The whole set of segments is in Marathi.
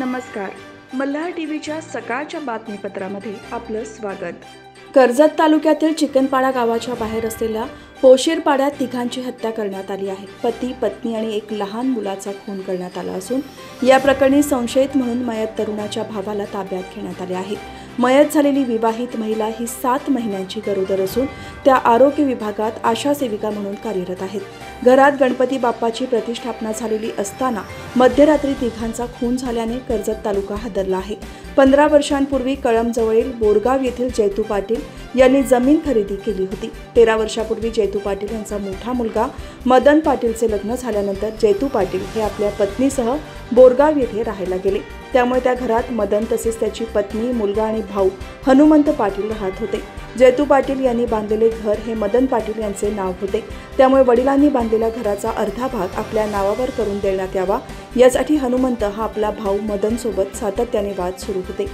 नमस्कार. मल्हार टीव्हीच्या सकाळच्या बातमीपत्रामध्ये आपलं स्वागत. कर्जत तालुक्यातील चिकनपाडा गावाच्या बाहेर असलेल्या पोशीरपाड्यात तिघांची हत्या करण्यात आली आहे. पती, पत्नी आणि एक लहान मुलाचा खून करण्यात आला असून या प्रकरणी संशयित म्हणून मयत तरुणाच्या भावाला ताब्यात घेण्यात आले आहे. मयत झालेली विवाहित महिला ही 7 महिन्यांची गरोदर असून त्या आरोग्य विभागात आशा सेविका म्हणून कार्यरत आहेत. घरात गणपती बाप्पाची प्रतिष्ठापना झालेली असताना मध्यरात्री तिघांचा खून झाल्याने कर्जत तालुका हादरला आहे. 15 वर्षांपूर्वी कळंबजवळील बोरगाव येथील जैतू पाटील यांनी जमीन खरेदी केली होती. 13 वर्षापूर्वी जैतू पाटील यांचा मोठा मुलगा मदन पाटीलचे लग्न झाल्यानंतर जैतू पाटील हे आपल्या पत्नीसह बोरगाव येथे राहायला गेले. त्यामुळे त्या घरात मदन तसेच त्याची पत्नी, मुलगा आणि भाऊ हनुमंत पाटील राहत होते. जैतू पाटील यांनी बांधलेले घर हे मदन पाटील यांचे नाव होते. त्यामुळे वडिलांनी बांधलेल्या घराचा अर्धा भाग आपल्या नावावर करून देण्यात यावा यासाठी हनुमंत हा आपला भाऊ मदन सोबत सातत्याने वाद सुरू होते.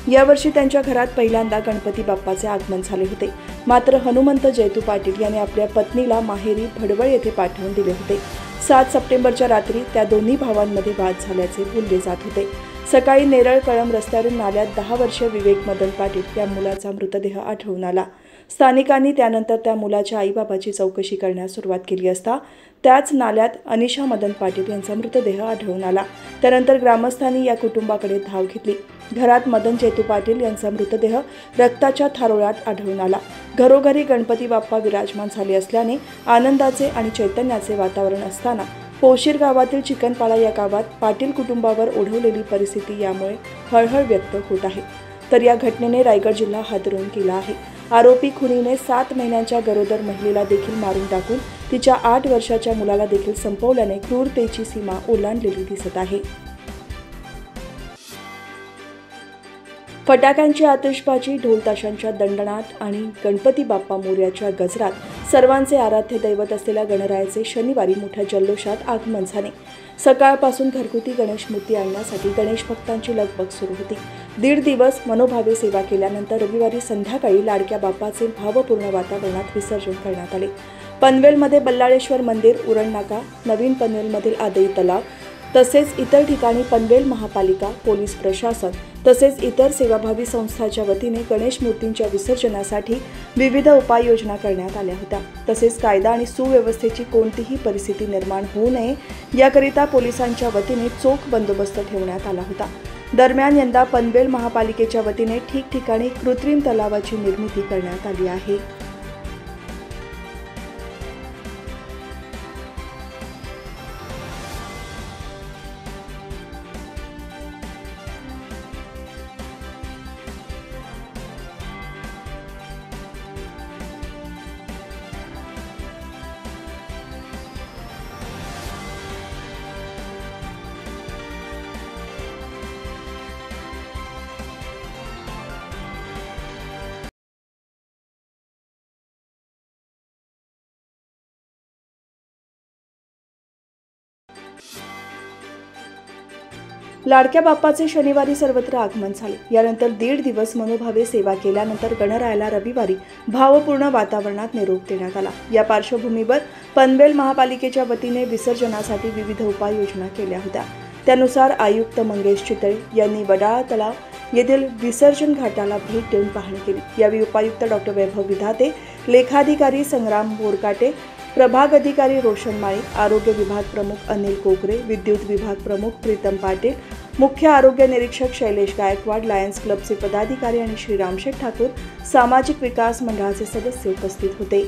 यावर्षी त्यांच्या घरात पहिल्यांदा गणपती बाप्पाचे आगमन झाले होते. मात्र हनुमंत जैतू पाटील यांनी आपल्या पत्नीला माहेरी भडवळ येथे पाठवून दिले होते. 7 सप्टेंबरच्या रात्री त्या दोन्ही भावांमध्ये वाद झाल्याचे बोलले जात होते. सकाळी नेरळ कळंब रस्त्यावरून नाल्यात 10 वर्षीय विवेक मदन पाटील या मुलाचा मृतदेह आढळून आला. स्थानिकांनी त्यानंतर त्या मुलाच्या आईबाबाची चौकशी करण्यास सुरुवात केली असता त्याच नाल्यात अनिशा मदन पाटील यांचा मृतदेह आढळून आला. त्यानंतर ग्रामस्थांनी या कुटुंबाकडे धाव घेतली. घरात मदन जैतू पाटील यांचा मृतदेह रक्ताच्या थारोळ्यात आढळून आला. घरोघरी गणपती बाप्पा विराजमान झाले असल्याने आनंदाचे आणि चैतन्याचे वातावरण असताना पोशीर गावातील चिकनपाडा या गावात पाटील कुटुंबावर ओढवलेली परिस्थिती यामुळे हळहळ व्यक्त होत आहे. तर या घटनेने रायगड जिल्हा हादरवून गेला आहे. आरोपी खुनीने 7 महिन्यांच्या गरोदर महिलेला देखील मारून टाकून तिच्या 8 वर्षाच्या मुलाला देखील संपवल्याने क्रूरतेची सीमा ओलांडलेली दिसत आहे. फटाक्यांची आतिषबाजी, ढोल ताशांच्या दणदणाट आणि गणपती बाप्पा मोरयाच्या गजरात सर्वांचे आराध्य दैवत असलेल्या गणरायाचे शनिवारी मोठ्या जल्लोषात आगमन झाले. सकाळपासून घरगुती गणेश मूर्ती आणण्यासाठी गणेश भक्तांची लगबग सुरू होती. 1.5 दिवस मनोभावे सेवा केल्यानंतर रविवारी संध्याकाळी लाडक्या बाप्पाचे भावपूर्ण वातावरणात विसर्जन करण्यात आले. पनवेलमध्ये बल्लाळेश्वर मंदिर, उरणनाका, नवीन पनवेलमधील आदई तलाव तसेच इतर ठिकाणी पनवेल महापालिका, पोलीस प्रशासन तसेच इतर सेवाभावी संस्थांच्या वतीने गणेश मूर्तींच्या विसर्जनासाठी विविध उपाययोजना करण्यात आल्या होत्या. तसेच कायदा आणि सुव्यवस्थेची कोणतीही परिस्थिती निर्माण होऊ नये याकरिता पोलिसांच्या वतीने चोख बंदोबस्त ठेवण्यात आला होता. दरम्यान यंदा पनवेल महापालिकेच्या वतीने ठिकठिकाणी कृत्रिम तलावाची निर्मिती करण्यात आली आहे. लाडक्या बाप्पाचे शनिवारी सर्वत्र आगमन झाले. यानंतर 1.5 दिवस मनोभावे सेवा केल्यानंतर गणरायाला रविवारी भावपूर्ण वातावरणात निरोप देण्यात आला. या पार्श्वभूमीवर पनवेल महापालिकेच्या वतीने विसर्जनासाठी विविध उपाययोजना केल्या होत्या. त्यानुसार आयुक्त मंगेश चितळे यांनी वडाळा तलाव येथील विसर्जन घाटाला भेट देऊन पाहणी केली. यावेळी उपायुक्त डॉ. वैभव विधाते, लेखाधिकारी संग्राम बोरकाटे, प्रभाग अधिकारी रोशन माळी, आरोग्य विभाग प्रमुख अनिल कोकरे, विद्युत विभाग प्रमुख प्रीतम पाटील, मुख्य आरोग्य निरीक्षक शैलेश गायकवाड, लायन्स क्लबचे पदाधिकारी आणि श्रीराम शेठ ठाकूर, सामाजिक विकास मंडळाचे सदस्य उपस्थित होते.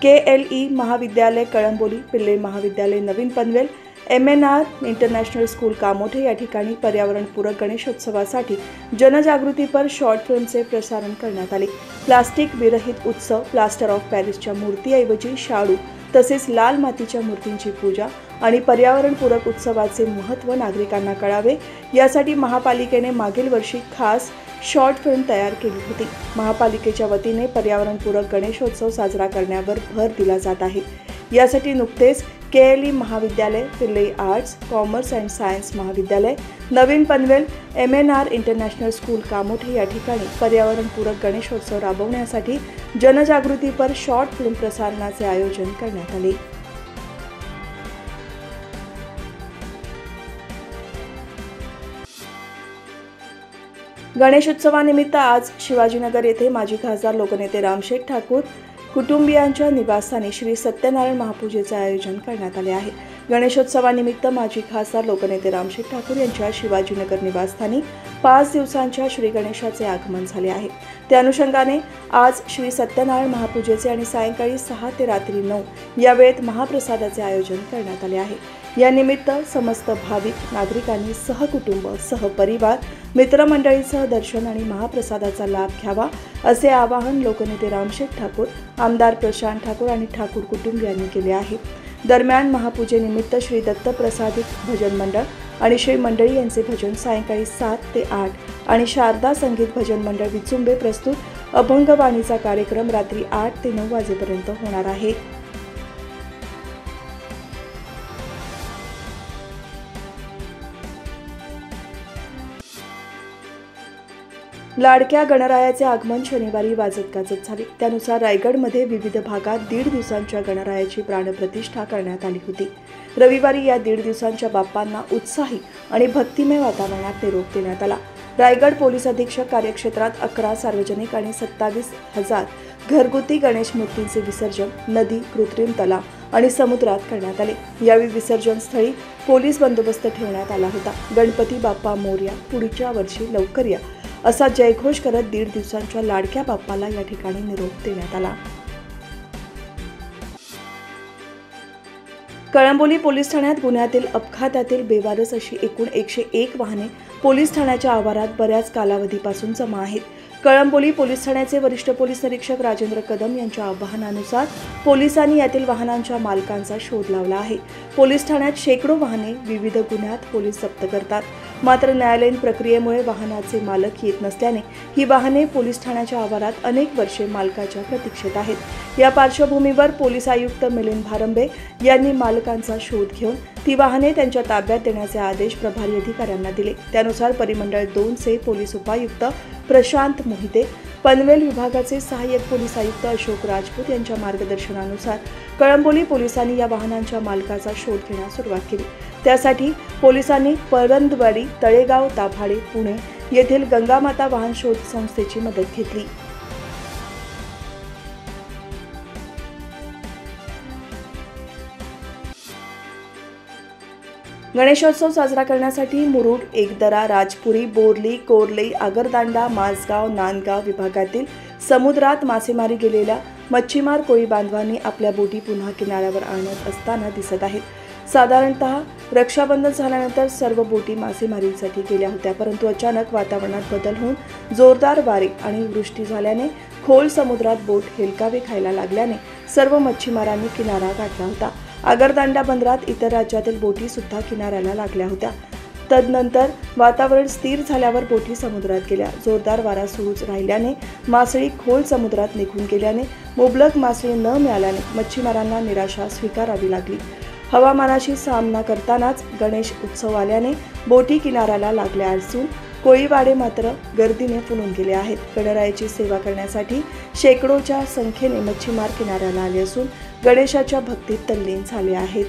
KLE महाविद्यालय कळंबोली, पिल्ले महाविद्यालय नवीन Panvel, MNR international school Kamothe या ठिकाणी पर्यावरणपूरक गणेशोत्सवासाठी जनजागृतीपर शॉर्ट फिल्मचे प्रसारण करण्यात आले. प्लास्टिक विरहित उत्सव, प्लास्टर ऑफ पॅरिसच्या मूर्तीऐवजी शाडू तसेच लाल मातीच्या मूर्तींची पूजा आणि पर्यावरणपूरक उत्सवाचे महत्त्व नागरिकांना कळावे यासाठी महापालिकेने मागील वर्षी खास शॉर्ट फिल्म तयार केली होती. महापालिकेच्या वतीने पर्यावरणपूरक गणेशोत्सव साजरा करण्यावर भर दिला जात आहे. यासाठी नुकतेच KLE महाविद्यालय, पिल्ले आर्ट्स, कॉमर्स अँड सायन्स महाविद्यालय, नवीन Panvel, MNR international school Kamothe या ठिकाणी पर्यावरणपूरक गणेशोत्सव राबवण्यासाठी जनजागृतीपर शॉर्ट फिल्म प्रसारणाचे आयोजन करण्यात आले. गणेशोत्सवानिमित्त आज शिवाजीनगर येथे माजी खासदार लोकनेते रामशेठ ठाकूर कुटुंबियांच्या निवासस्थानी श्री सत्यनारायण महापूजेचे आयोजन करण्यात आले आहे। गणेशोत्सवानिमित्त माजी खासदार लोकनेते रामशेठ ठाकूर यांच्या शिवाजीनगर निवासस्थानी 5 दिवसांच्या श्री गणेशाचे आगमन झाले आहे। त्या अनुषंगाने आज श्री सत्यनारायण महापूजेचे आणि सायंकाळी 6 ते रात्री 9 या वेळेत महाप्रसादाचे आयोजन करण्यात आले आहे। या निमित्त समस्त भाविक नागरिकांनी सहकुटुंब सहपरिवार मित्रमंडळीसह दर्शन आणि महाप्रसादाचा लाभ घ्यावा असे आवाहन लोकनेते रामशेठ ठाकूर, आमदार प्रशांत ठाकूर आणि ठाकूर कुटुंबियांनी केले आहे। दरम्यान महापूजेनिमित्त श्री दत्तप्रसादिक भजन मंडळ आणि श्री मंडळी यांचे भजन सायंकाळी 7 ते 8 आणि शारदा संगीत भजन मंडळ विचुंबे प्रस्तुत अभंगवाणीचा कार्यक्रम रात्री 8 ते 9 वाजेपर्यंत होणार आहे। लाडक्या गणरायाचे आगमन शनिवारी वाजत गाजत झाले। त्यानुसार रायगडमध्ये विविध भागात 1.5 दिवसांच्या गणरायाची प्राणप्रतिष्ठा करण्यात आली होती। रविवारी या 1.5 दिवसांच्या बाप्पांना उत्साही आणि भक्तिमय वातावरणात निरोप देण्यात आला। रायगड पोलीस अधीक्षक कार्यक्षेत्रात 11 सार्वजनिक आणि 27,000 घरगुती गणेश मूर्तींचे विसर्जन नदी, कृत्रिम तलाव आणि समुद्रात करण्यात आले। यावेळी विसर्जन स्थळी पोलीस बंदोबस्त ठेवण्यात आला होता। गणपती बाप्पा मोरया, पुढच्या वर्षी लवकर या असा जयघोष करत 1.5 दिवसांच्या लाडक्या बाप्पाला या ठिकाणी निरोप देण्यात आला। कळंबोली पोलीस ठाण्यात गुन्ह्यातील अपघातातील बेवारस अशी एकूण 101 वाहने पोलीस ठाण्याच्या आवारात बऱ्याच कालावधीपासून जमा आहेत। कळंबोली पोलीस ठाण्याचे वरिष्ठ पोलीस निरीक्षक राजेंद्र कदम यांच्या आवाहनानुसार पोलिसांनी यातील वाहनांच्या मालकांचा शोध लावला आहे। पोलीस ठाण्यात शेकडो वाहने विविध गुन्ह्यात पोलीस जप्त करतात, मात्र न्यायालयीन प्रक्रियेमुळे वाहनाचे मालक येत नसल्याने ही वाहने पोलीस ठाण्याच्या आवारात अनेक वर्षे मालकाच्या प्रतीक्षेत आहेत। या पार्श्वभूमीवर पोलीस आयुक्त मिलिंद भारंबे यांनी मालकांचा शोध घेऊन ती वाहने त्यांच्या ताब्यात देण्याचे आदेश प्रभारी अधिकाऱ्यांना दिले। त्यानुसार परिमंडळ 2 चे पोलीस उपायुक्त प्रशांत मोहिते, पनवेल विभागाचे सहाय्यक पोलीस आयुक्त अशोक राजपूत यांच्या मार्गदर्शनानुसार कळंबोली पोलिसांनी या वाहनांच्या मालकाचा शोध घेण्यास सुरुवात केली। त्यासाठी पोलिसांनी परंदवाडी, तळेगाव, दाभाडे, पुणे येथील गंगामाता वाहन शोध संस्थेची मदत घेतली। गणेशोत्सव साजरा करण्यासाठी मुरुड, एकदरा, राजपुरी, बोर्ली, कोर्ले, आगरदांडा, माझगाव, नांदगाव विभागातील समुद्रात मासेमारी गेलेल्या मच्छीमार कोळी बांधवांनी आपल्या बोटी पुन्हा किनाऱ्यावर आणत असताना दिसत आहेत। साधारणतः रक्षाबंधन झाल्यानंतर सर्व बोटी मासेमारीसाठी गेल्या होत्या, परंतु अचानक वातावरणात बदल होऊन जोरदार वारे आणि वृष्टी झाल्याने खोल समुद्रात बोट हेलकावे खायला लागल्याने सर्व मच्छीमारांनी किनारा गाठला होता। आगरदांडा बंदरात इतर राज्यातील बोटी सुद्धा किनाऱ्याला लागल्या होत्या। तदनंतर वातावरण स्थिर झाल्यावर बोटी समुद्रात गेल्या। जोरदार वारा सुरूच राहिल्याने मासळी खोल समुद्रात निघून गेल्याने मुबलक मासळी न मिळाल्याने मच्छीमारांना निराशा स्वीकारावी लागली। हवामानाशी सामना करतानाच गणेश उत्सव आल्याने बोटी किनाऱ्याला लागल्या असून कोळीवाडे मात्र गर्दीने फुलून गेले आहेत। गणरायाची सेवा करण्यासाठी शेकडोच्या संख्येने मच्छीमार किनाऱ्याला आले असून गणेशाच्या भक्तीत तल्लीन झाले आहेत।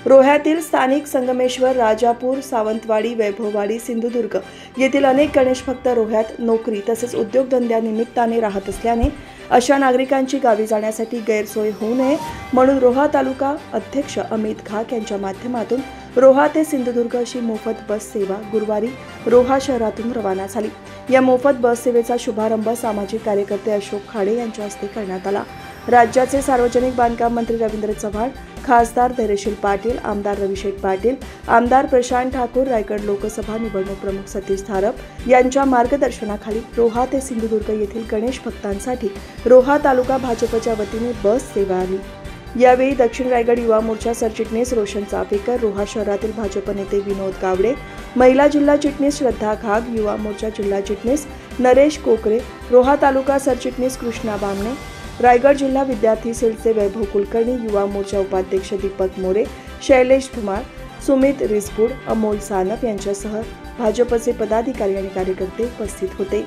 रोह्यातील स्थानिक संगमेश्वर, राजापूर, सावंतवाडी, वैभववाडी, सिंधुदुर्ग येथील अनेक गणेश भक्त रोह्यात नोकरी तसेच उद्योगधंद्यानिमित्ताने राहत असल्याने अशा नागरिकांची गावी जाण्यासाठी गैरसोय होऊ नये म्हणून रोहा तालुका अध्यक्ष अमित घाक यांच्या माध्यमातून रोहा ते सिंधुदुर्ग अशी मोफत बस सेवा गुरुवारी रोहा शहरातून रवाना झाली। या मोफत बस सेवेचा शुभारंभ सामाजिक कार्यकर्ते अशोक खाडे यांच्या हस्ते करण्यात आला। राज्याचे सार्वजनिक बांधकाम मंत्री रवींद्र चव्हाण, खासदार धैर्यशील पाटील, आमदार रविशेठ पाटील, आमदार प्रशांत ठाकूर, रायगड लोकसभा निवडणूक प्रमुख सतीश धारप यांच्या मार्गदर्शनाखाली रोहा ते सिंधुदुर्ग येथील गणेश भक्तांसाठी रोहा तालुका भाजपच्या वतीने बस सेवा आली। यावेळी दक्षिण रायगड युवा मोर्चा सरचिटणीस रोशन चापेकर, रोहा शहरातील भाजप नेते विनोद गावडे, महिला जिल्हा चिटणीस श्रद्धा घाग, युवा मोर्चा जिल्हा चिटणीस नरेश कोकरे, रोहा तालुका सरचिटणीस कृष्णा बामणे, रायगड जिल्हा विद्यार्थी सेलचे वैभव कुलकर्णी, युवा मोर्चा उपाध्यक्ष दीपक मोरे, शैलेश धुमाळ, सुमित रिसबूड, अमोल सानप यांच्यासह भाजपचे पदाधिकारी आणि कार्यकर्ते उपस्थित होते।